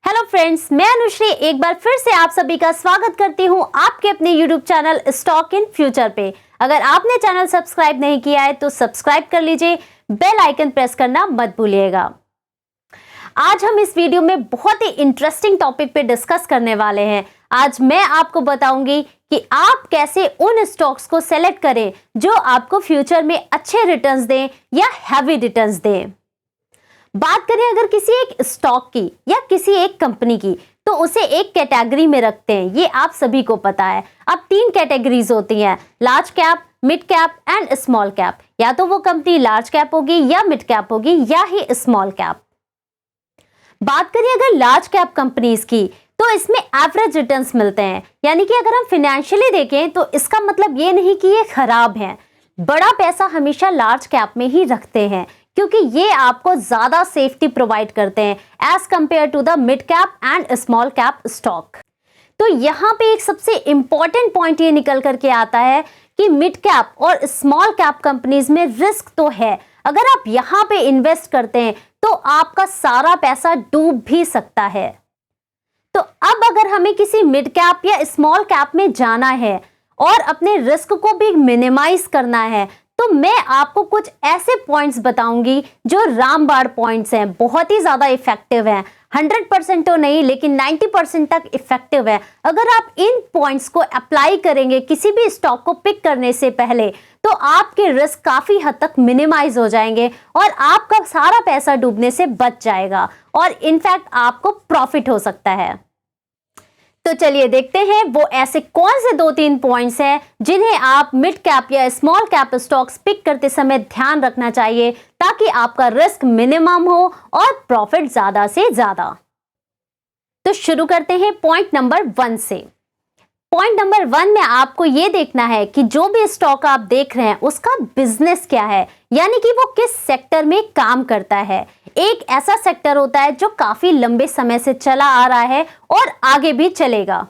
Hello friends, मैं अनुश्री एक बार फिर से आप सभी का स्वागत करती हूं आपके अपने YouTube channel stock in future पे। अगर आपने चैनल सब्सक्राइब नहीं किया है तो सब्सक्राइब कर लीजिए, बेल आइकन प्रेस करना मत भूलिएगा। आज हम इस वीडियो में बहुत ही इंटरेस्टिंग टॉपिक पे डिस्कस करने वाले हैं। आज मैं आपको बताऊंगी कि आप कैसे उन स्टॉक्स को सेलेक्ट करें जो आपको फ्यूचर में अच्छे रिटर्न्स दें या हैवी रिटर्न्स दें। बात करें अगर किसी एक स्टॉक की या किसी एक कंपनी की, तो उसे एक कैटेगरी में रखते हैं, ये आप सभी को पता है। अब 3 कैटेगरीज होती हैं, large cap, mid cap and small cap. या तो वो कंपनी लार्ज कैप होगी या मिड कैप होगी या ही स्मॉल कैप। बात करें अगर लार्ज कैप कंपनीज की, तो इसमें एवरेज रिटर्न्स मिलते हैं, यानी कि अगर हम फाइनेंशियली देखें तो इसका मतलब ये नहीं कि ये खराब है। बड़ा पैसा हमेशा लार्ज कैप में ही रखते हैं क्योंकि ये आपको ज्यादा सेफ्टी प्रोवाइड करते हैं as compare to the mid cap and small cap stock. तो यहाँ पे एक सबसे इंपॉर्टेंट पॉइंट ये निकल करके आता है कि मिड कैप और स्मॉल कैप कंपनीज में रिस्क तो है। अगर आप यहाँ पे इन्वेस्ट करते हैं तो आपका सारा पैसा डूब भी सकता है। तो अब अगर हमें किसी मिड कैप या स्मॉल कैप में जाना है और अपने रिस्क को भी मिनिमाइज करना है, तो मैं आपको कुछ ऐसे पॉइंट्स बताऊंगी जो रामबाण पॉइंट्स हैं, बहुत ही ज्यादा इफेक्टिव हैं। 100% तो नहीं लेकिन 90% तक इफेक्टिव है। अगर आप इन पॉइंट्स को अप्लाई करेंगे किसी भी स्टॉक को पिक करने से पहले, तो आपके रिस्क काफी हद तक मिनिमाइज हो जाएंगे और आपका सारा पैसा डूबने से बच जाएगा और इनफैक्ट आपको प्रॉफिट हो सकता है। तो चलिए देखते हैं वो ऐसे कौन से 2-3 पॉइंट्स हैं जिन्हें आप मिड कैप या स्मॉल कैप स्टॉक्स पिक करते समय ध्यान रखना चाहिए ताकि आपका रिस्क मिनिमम हो और प्रॉफिट ज्यादा से ज्यादा। तो शुरू करते हैं पॉइंट नंबर 1 से। पॉइंट नंबर 1 में आपको यह देखना है कि जो भी स्टॉक आप देख रहे हैं उसका बिजनेस क्या है, यानी कि वो किस सेक्टर में काम करता है। एक ऐसा सेक्टर होता है जो काफी लंबे समय से चला आ रहा है और आगे भी चलेगा।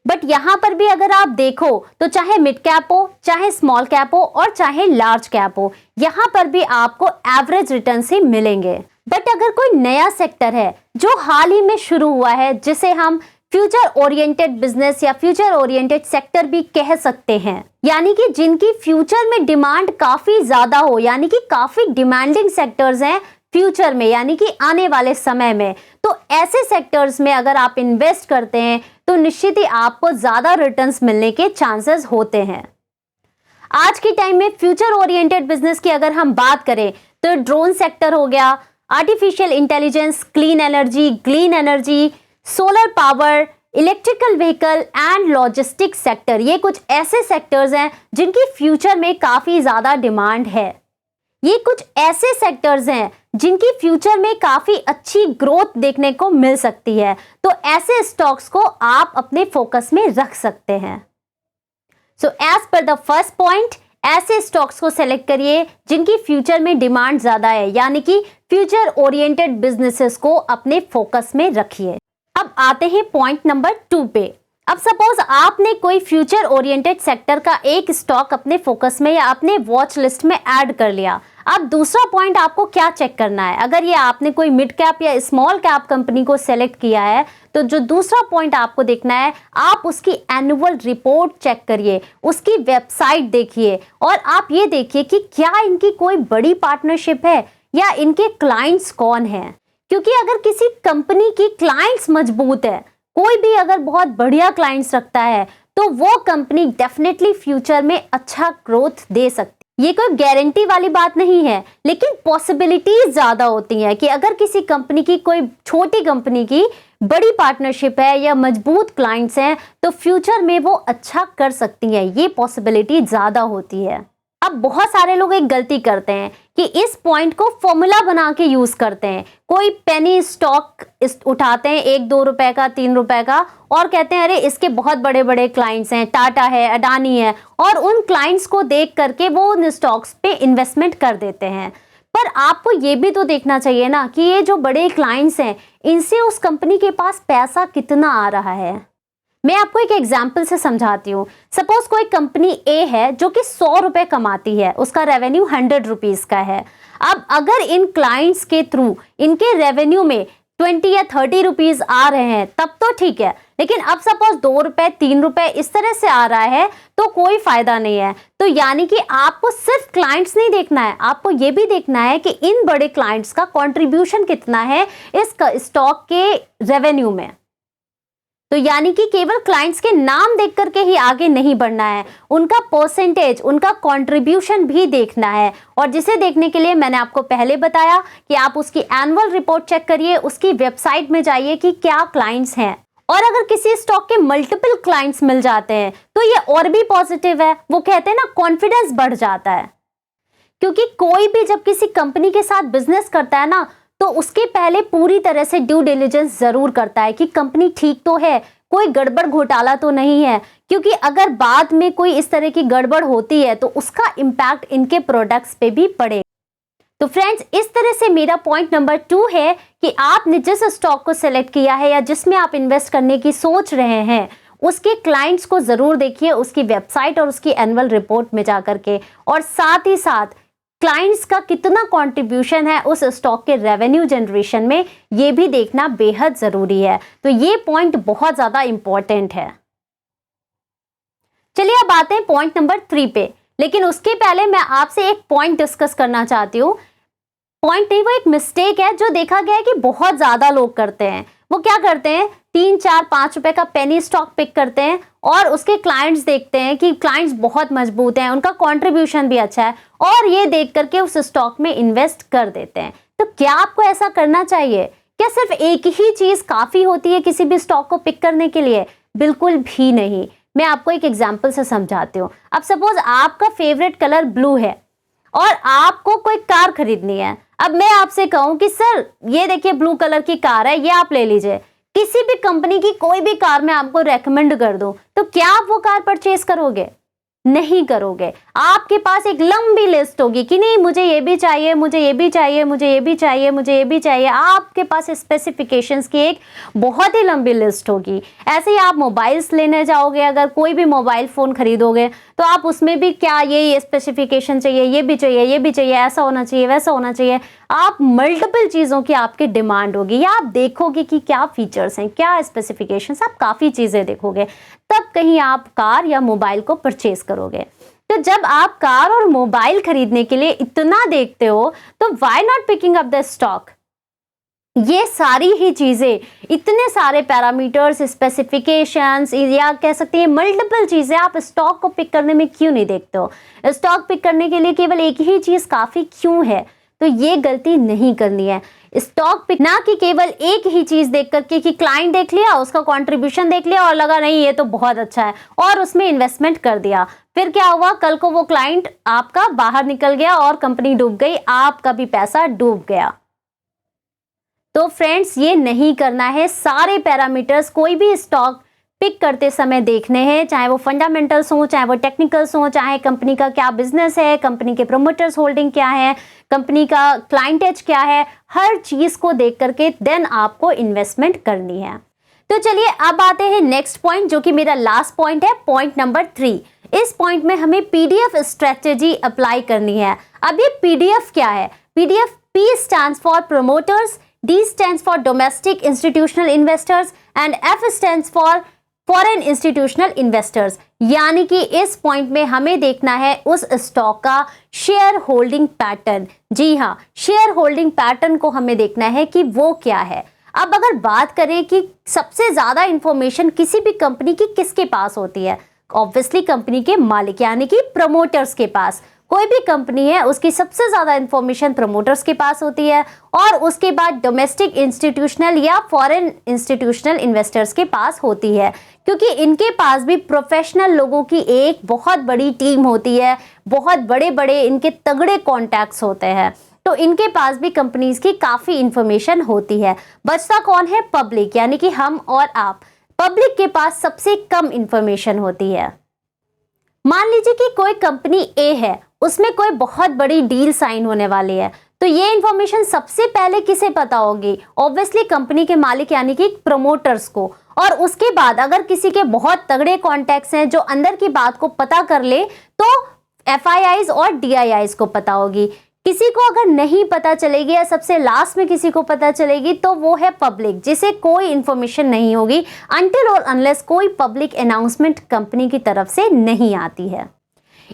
बट यहां पर भी अगर आप देखो तो चाहे मिड कैप हो, चाहे स्मॉल कैप हो और चाहे लार्ज कैप हो, यहां पर भी आपको एवरेज रिटर्न ही मिलेंगे। बट अगर कोई नया सेक्टर है जो हाल ही में शुरू हुआ है, जिसे हम फ्यूचर ओरिएंटेड बिजनेस या फ्यूचर ओरिएंटेड सेक्टर भी कह सकते हैं, यानी कि जिनकी फ्यूचर में डिमांड काफी ज्यादा हो, यानी कि काफी डिमांडिंग सेक्टर्स हैं फ्यूचर में, यानी कि आने वाले समय में, तो ऐसे सेक्टर्स में अगर आप इन्वेस्ट करते हैं तो निश्चित ही आपको ज्यादा रिटर्न्स मिलने के चांसेस होते हैं। आज के टाइम में फ्यूचर ओरिएंटेड बिजनेस की अगर हम बात करें तो ड्रोन सेक्टर हो गया, artificial intelligence, clean energy, green energy, solar power, electrical vehicle and logistics sector, ये कुछ ऐसे सेक्टर्स हैं जिनकी फ्यूचर में काफी ज्यादा डिमांड है। ये कुछ ऐसे सेक्टर्स हैं जिनकी फ्यूचर में काफी अच्छी ग्रोथ देखने को मिल सकती है, तो ऐसे स्टॉक्स को आप अपने फोकस में रख सकते हैं। So as per the first point, ऐसे स्टॉक्स को सेलेक्ट करिए जिनकी फ्यूचर में डिमांड ज्यादा है, यानी कि फ्यूचर ओरिएंटेड बिजनेसेस को अपने फोकस में रखिए। अब आते हैं पॉइंट नंबर 2 पे। अब सपोज आपने कोई फ्यूचर ओरिएंटेड सेक्टर का एक स्टॉक अपने फोकस में या अपने वॉच लिस्ट में ऐड कर लिया। अब दूसरा पॉइंट आपको क्या चेक करना है, अगर ये आपने कोई मिड कैप या स्मॉल कैप कंपनी को सेलेक्ट किया है, तो जो दूसरा पॉइंट आपको देखना है, आप उसकी एनुअल रिपोर्ट चेक करिए, उसकी वेबसाइट देखिए और आप ये देखिए कि क्या इनकी कोई बड़ी पार्टनरशिप है या इनके क्लाइंट्स कौन हैं। क्योंकि अगर किसी कंपनी की क्लाइंट्स मजबूत है, कोई भी अगर बहुत बढ़िया क्लाइंट्स रखता है, तो वो कंपनी डेफिनेटली फ्यूचर में अच्छा ग्रोथ दे सकती है। ये कोई गारंटी वाली बात नहीं है, लेकिन पॉसिबिलिटीज ज्यादा होती हैं कि अगर किसी कंपनी की, कोई छोटी कंपनी की बड़ी पार्टनरशिप है या मजबूत क्लाइंट्स हैं, तो फ्यूचर में वो अच्छा कर सकती हैं, ये पॉसिबिलिटी ज्यादा होती है। अब बहुत सारे लोग एक गलती करते हैं कि इस पॉइंट को फॉर्मूला बना के यूज करते हैं। कोई पेनी स्टॉक उठाते हैं 1-2 रुपए का, 3 रुपए का, और कहते हैं अरे इसके बहुत बड़े बड़े क्लाइंट्स हैं, टाटा है, अडानी है, और उन क्लाइंट्स को देख करके वो उन स्टॉक्स पे इन्वेस्टमेंट कर देते हैं। पर आपको ये भी तो देखना चाहिए ना कि ये जो बड़े क्लाइंट्स हैं, इनसे उस कंपनी के पास पैसा कितना आ रहा है। मैं आपको एक एग्जाम्पल से समझाती हूँ। सपोज कोई कंपनी ए है जो कि 100 रुपए कमाती है, उसका रेवेन्यू 100 रुपीज का है। अब अगर इन क्लाइंट्स के थ्रू इनके रेवेन्यू में 20 या 30 रुपीज आ रहे हैं तब तो ठीक है, लेकिन अब सपोज 2 रुपए 3 रुपए इस तरह से आ रहा है तो कोई फायदा नहीं है। तो यानी कि आपको सिर्फ क्लाइंट्स नहीं देखना है, आपको ये भी देखना है कि इन बड़े क्लाइंट्स का कंट्रीब्यूशन कितना है इस स्टॉक के रेवेन्यू में। तो यानी कि केवल क्लाइंट्स के नाम देख करके ही आगे नहीं बढ़ना है, उनका परसेंटेज, उनका कंट्रीब्यूशन भी देखना है। और जिसे देखने के लिए मैंने आपको पहले बताया कि आप उसकी एनुअल रिपोर्ट चेक करिए, उसकी वेबसाइट में जाइए कि क्या क्लाइंट्स हैं। और अगर किसी स्टॉक के मल्टीपल क्लाइंट्स मिल जाते हैं तो ये और भी पॉजिटिव है, वो कहते हैं ना कॉन्फिडेंस बढ़ जाता है। क्योंकि कोई भी जब किसी कंपनी के साथ बिजनेस करता है ना तो उसके पहले पूरी तरह से ड्यू डिलिजेंस जरूर करता है कि कंपनी ठीक तो है, कोई गड़बड़ घोटाला तो नहीं है। क्योंकि अगर बाद में कोई इस तरह की गड़बड़ होती है तो उसका इंपैक्ट इनके प्रोडक्ट्स पे भी पड़ेगा। तो फ्रेंड्स, इस तरह से मेरा पॉइंट नंबर 2 है कि आपने जिस स्टॉक को सिलेक्ट किया है या जिसमें आप इन्वेस्ट करने की सोच रहे हैं उसके क्लाइंट्स को जरूर देखिए, उसकी वेबसाइट और उसकी एनुअल रिपोर्ट में जाकर के, और साथ ही साथ क्लाइंट्स का कितना कंट्रीब्यूशन है उस स्टॉक के रेवेन्यू जनरेशन में, ये भी देखना बेहद जरूरी है। तो ये पॉइंट बहुत ज्यादा इंपॉर्टेंट है। चलिए अब आते हैं पॉइंट नंबर 3 पे, लेकिन उसके पहले मैं आपसे एक पॉइंट डिस्कस करना चाहती हूँ। पॉइंट नहीं, वो एक मिस्टेक है जो देखा गया है कि बहुत ज्यादा लोग करते हैं। वो क्या करते हैं, 3, 4, 5 रुपए का पेनी स्टॉक पिक करते हैं और उसके क्लाइंट्स देखते हैं कि क्लाइंट्स बहुत मजबूत हैं, उनका कंट्रीब्यूशन भी अच्छा है, और ये देख करके उस स्टॉक में इन्वेस्ट कर देते हैं। तो क्या आपको ऐसा करना चाहिए? क्या सिर्फ एक ही चीज काफी होती है किसी भी स्टॉक को पिक करने के लिए? बिल्कुल भी नहीं। मैं आपको एक एग्जाम्पल से समझाती हूँ। अब सपोज आपका फेवरेट कलर ब्लू है और आपको कोई कार खरीदनी है। अब मैं आपसे कहूं कि सर ये देखिए ब्लू कलर की कार है, ये आप ले लीजिए, किसी भी कंपनी की कोई भी कार मैं आपको रेकमेंड कर दूं, तो क्या आप वो कार परचेज करोगे? नहीं करोगे। आपके पास एक लंबी लिस्ट होगी कि नहीं मुझे ये भी चाहिए, मुझे ये भी चाहिए, मुझे ये भी चाहिए, मुझे ये भी चाहिए। आपके पास स्पेसिफिकेशंस की एक बहुत ही लंबी लिस्ट होगी। ऐसे ही आप मोबाइल्स लेने जाओगे, अगर कोई भी मोबाइल फोन खरीदोगे तो आप उसमें भी क्या ये स्पेसिफिकेशन चाहिए, ये भी चाहिए, ये भी चाहिए, ऐसा होना चाहिए, वैसा होना चाहिए। आप मल्टीपल चीजों की आपकी डिमांड होगी, या आप देखोगे कि क्या फीचर्स हैं, क्या स्पेसिफिकेशंस, आप काफी चीजें देखोगे, तब कहीं आप कार या मोबाइल को परचेज करोगे। तो जब आप कार और मोबाइल खरीदने के लिए इतना देखते हो तो why not picking up the stock? ये सारी ही चीजें, इतने सारे पैरामीटर्स, स्पेसिफिकेशंस, या कह सकते हैं मल्टीपल चीजें, आप स्टॉक को पिक करने में क्यों नहीं देखते हो? स्टॉक पिक करने के लिए केवल एक ही चीज काफी क्यों है? तो ये गलती नहीं करनी है। स्टॉक पिक ना कि केवल एक ही चीज देख करके कि क्लाइंट देख लिया, उसका कंट्रीब्यूशन देख लिया और लगा नहीं ये तो बहुत अच्छा है और उसमें इन्वेस्टमेंट कर दिया। फिर क्या हुआ, कल को वो क्लाइंट आपका बाहर निकल गया और कंपनी डूब गई, आपका भी पैसा डूब गया। तो फ्रेंड्स, ये नहीं करना है। सारे पैरामीटर्स कोई भी स्टॉक पिक करते समय देखने हैं, चाहे वो फंडामेंटल्स हो, चाहे वो टेक्निकल्स हो, चाहे कंपनी का क्या बिजनेस है, कंपनी के प्रोमोटर्स होल्डिंग क्या है, कंपनी का क्लाइंटेज क्या है, हर चीज को देख करके देन आपको इन्वेस्टमेंट करनी है। तो चलिए अब आते हैं नेक्स्ट पॉइंट, जो कि मेरा लास्ट पॉइंट है, पॉइंट नंबर 3। इस पॉइंट में हमें पीडीएफ स्ट्रेटेजी अप्लाई करनी है। अब ये पीडीएफ क्या है? PDF, P stands for promoters, D stands for domestic institutional investors and F stands for foreign institutional investors. यानी कि इस पॉइंट में हमें देखना है उस स्टॉक का शेयर होल्डिंग पैटर्न। जी हाँ, शेयर होल्डिंग पैटर्न को हमें देखना है कि वो क्या है। अब अगर बात करें कि सबसे ज्यादा इंफॉर्मेशन किसी भी कंपनी की किसके पास होती है, ऑब्वियसली कंपनी के मालिक यानी कि प्रमोटर्स के पास। कोई भी कंपनी है उसकी सबसे ज्यादा इंफॉर्मेशन प्रमोटर्स के पास होती है, और उसके बाद डोमेस्टिक इंस्टीट्यूशनल या फॉरेन इंस्टीट्यूशनल इन्वेस्टर्स के पास होती है, क्योंकि इनके पास भी प्रोफेशनल लोगों की एक बहुत बड़ी टीम होती है, बहुत बड़े बड़े इनके तगड़े कॉन्टैक्ट्स होते हैं। तो इनके पास भी कंपनीज की काफी इंफॉर्मेशन होती है। बचता कौन है? पब्लिक, यानी कि हम और आप। पब्लिक के पास सबसे कम इंफॉर्मेशन होती है। मान लीजिए कि कोई कंपनी ए है, उसमें कोई बहुत बड़ी डील साइन होने वाली है, तो ये इंफॉर्मेशन सबसे पहले किसे पता होगी? ऑब्वियसली कंपनी के मालिक यानी कि प्रमोटर्स को। और उसके बाद अगर किसी के बहुत तगड़े कॉन्टैक्ट्स हैं जो अंदर की बात को पता कर ले, तो FIIs और DIIs को पता होगी। किसी को अगर नहीं पता चलेगी या सबसे लास्ट में किसी को पता चलेगी तो वो है पब्लिक, जिसे कोई इंफॉर्मेशन नहीं होगी अनटिल और अनलेस कोई पब्लिक अनाउंसमेंट कंपनी की तरफ से नहीं आती है।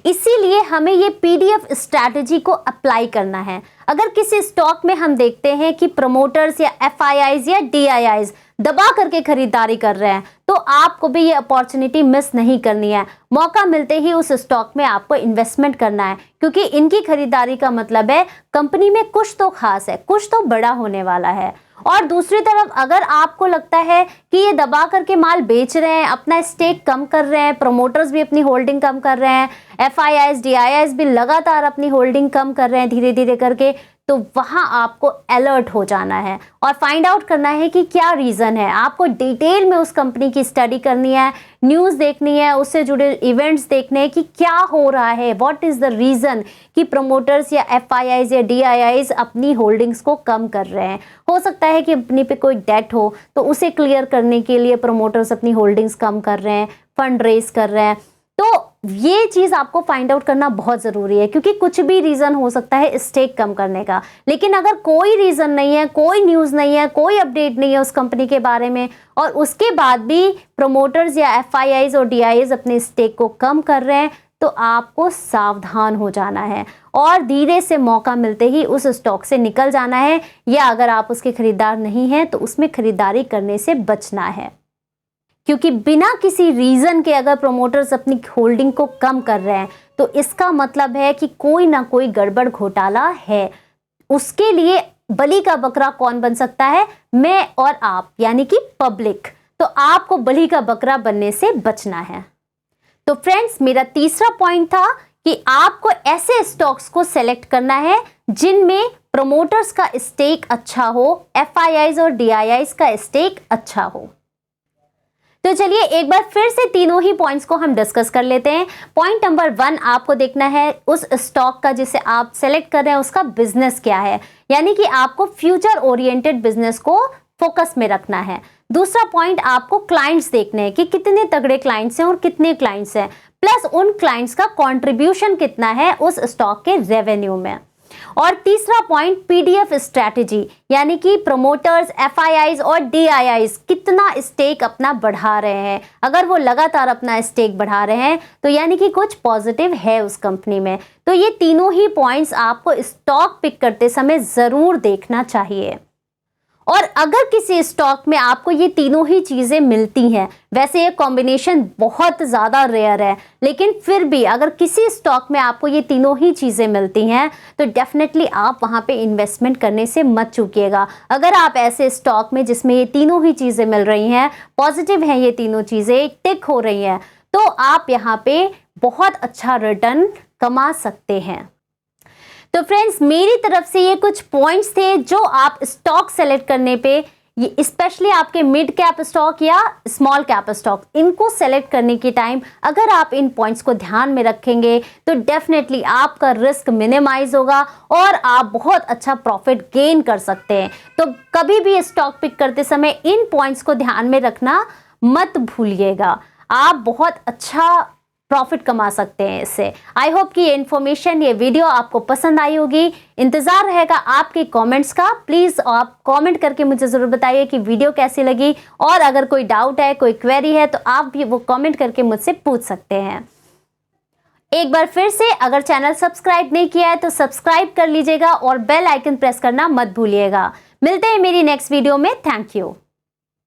इसीलिए हमें ये पीडीएफ स्ट्रैटेजी को अप्लाई करना है। अगर किसी स्टॉक में हम देखते हैं कि प्रमोटर्स या एफआईआईज या डीआईआईज दबा करके खरीदारी कर रहे हैं, तो आपको भी ये अपॉर्चुनिटी मिस नहीं करनी है। मौका मिलते ही उस स्टॉक में आपको इन्वेस्टमेंट करना है, क्योंकि इनकी खरीदारी का मतलब है कंपनी में कुछ तो खास है, कुछ तो बड़ा होने वाला है। और दूसरी तरफ अगर आपको लगता है कि ये दबा करके माल बेच रहे हैं, अपना स्टेक कम कर रहे हैं, प्रमोटर्स भी अपनी होल्डिंग कम कर रहे हैं, एफआईआईज डीआईआईज भी लगातार अपनी होल्डिंग कम कर रहे हैं धीरे धीरे करके, तो वहां आपको अलर्ट हो जाना है और फाइंड आउट करना है कि क्या रीज़न है। आपको डिटेल में उस कंपनी की स्टडी करनी है, न्यूज़ देखनी है, उससे जुड़े इवेंट्स देखने हैं कि क्या हो रहा है, व्हाट इज़ द रीज़न कि प्रमोटर्स या एफआईआईज या डीआईआईज अपनी होल्डिंग्स को कम कर रहे हैं। हो सकता है कि कंपनी पे कोई डेट हो, तो उसे क्लियर करने के लिए प्रमोटर्स अपनी होल्डिंग्स कम कर रहे हैं, फंड रेज कर रहे हैं। तो ये चीज़ आपको फाइंड आउट करना बहुत ज़रूरी है, क्योंकि कुछ भी रीज़न हो सकता है स्टेक कम करने का, लेकिन अगर कोई रीज़न नहीं है, कोई न्यूज़ नहीं है, कोई अपडेट नहीं है उस कंपनी के बारे में, और उसके बाद भी प्रमोटर्स या एफआईआईज और डीआईआईज अपने स्टेक को कम कर रहे हैं, तो आपको सावधान हो जाना है और धीरे से मौका मिलते ही उस स्टॉक से निकल जाना है, या अगर आप उसके खरीदार नहीं हैं तो उसमें खरीदारी करने से बचना है। क्योंकि बिना किसी रीज़न के अगर प्रमोटर्स अपनी होल्डिंग को कम कर रहे हैं, तो इसका मतलब है कि कोई ना कोई गड़बड़ घोटाला है। उसके लिए बलि का बकरा कौन बन सकता है? मैं और आप, यानी कि पब्लिक। तो आपको बलि का बकरा बनने से बचना है। तो फ्रेंड्स, मेरा तीसरा पॉइंट था कि आपको ऐसे स्टॉक्स को सेलेक्ट करना है जिनमें प्रमोटर्स का स्टेक अच्छा हो, एफआईआईज और डीआईआईज का स्टेक अच्छा हो। तो चलिए एक बार फिर से तीनों ही पॉइंट्स को हम डिस्कस कर लेते हैं। पॉइंट नंबर 1, आपको देखना है उस स्टॉक का जिसे आप सेलेक्ट कर रहे हैं उसका बिजनेस क्या है, यानी कि आपको फ्यूचर ओरिएंटेड बिजनेस को फोकस में रखना है। दूसरा पॉइंट, आपको क्लाइंट्स देखने हैं कि कितने तगड़े क्लाइंट्स हैं और कितने क्लाइंट्स हैं, प्लस उन क्लाइंट्स का कंट्रीब्यूशन कितना है उस स्टॉक के रेवेन्यू में। और तीसरा पॉइंट, पीडीएफ स्ट्रैटेजी, यानी कि प्रमोटर्स, एफआईआईज और डीआईआईज कितना स्टेक अपना बढ़ा रहे हैं। अगर वो लगातार अपना स्टेक बढ़ा रहे हैं तो यानी कि कुछ पॉजिटिव है उस कंपनी में। तो ये तीनों ही पॉइंट्स आपको स्टॉक पिक करते समय ज़रूर देखना चाहिए। और अगर किसी स्टॉक में आपको ये तीनों ही चीज़ें मिलती हैं, वैसे ये कॉम्बिनेशन बहुत ज़्यादा रेयर है, लेकिन फिर भी अगर किसी स्टॉक में आपको ये तीनों ही चीज़ें मिलती हैं तो डेफिनेटली आप वहाँ पे इन्वेस्टमेंट करने से मत चूकिएगा। अगर आप ऐसे स्टॉक में जिसमें ये तीनों ही चीज़ें मिल रही हैं, पॉजिटिव हैं ये तीनों चीज़ें, टिक हो रही हैं, तो आप यहाँ पे बहुत अच्छा रिटर्न कमा सकते हैं। तो फ्रेंड्स, मेरी तरफ से ये कुछ पॉइंट्स थे जो आप स्टॉक सेलेक्ट करने पे, ये स्पेशली आपके मिड कैप स्टॉक या स्मॉल कैप स्टॉक, इनको सेलेक्ट करने के टाइम अगर आप इन पॉइंट्स को ध्यान में रखेंगे तो डेफिनेटली आपका रिस्क मिनिमाइज होगा और आप बहुत अच्छा प्रॉफिट गेन कर सकते हैं। तो कभी भी स्टॉक पिक करते समय इन पॉइंट्स को ध्यान में रखना मत भूलिएगा, आप बहुत अच्छा प्रॉफिट कमा सकते हैं इससे। आई होप कि ये इन्फॉर्मेशन, ये वीडियो आपको पसंद आई होगी। इंतज़ार रहेगा आपके कमेंट्स का। प्लीज़ आप कमेंट करके मुझे ज़रूर बताइए कि वीडियो कैसी लगी, और अगर कोई डाउट है, कोई क्वेरी है, तो आप भी वो कमेंट करके मुझसे पूछ सकते हैं। एक बार फिर से, अगर चैनल सब्सक्राइब नहीं किया है तो सब्सक्राइब कर लीजिएगा और बेल आइकन प्रेस करना मत भूलिएगा। मिलते हैं मेरी नेक्स्ट वीडियो में। Thank you.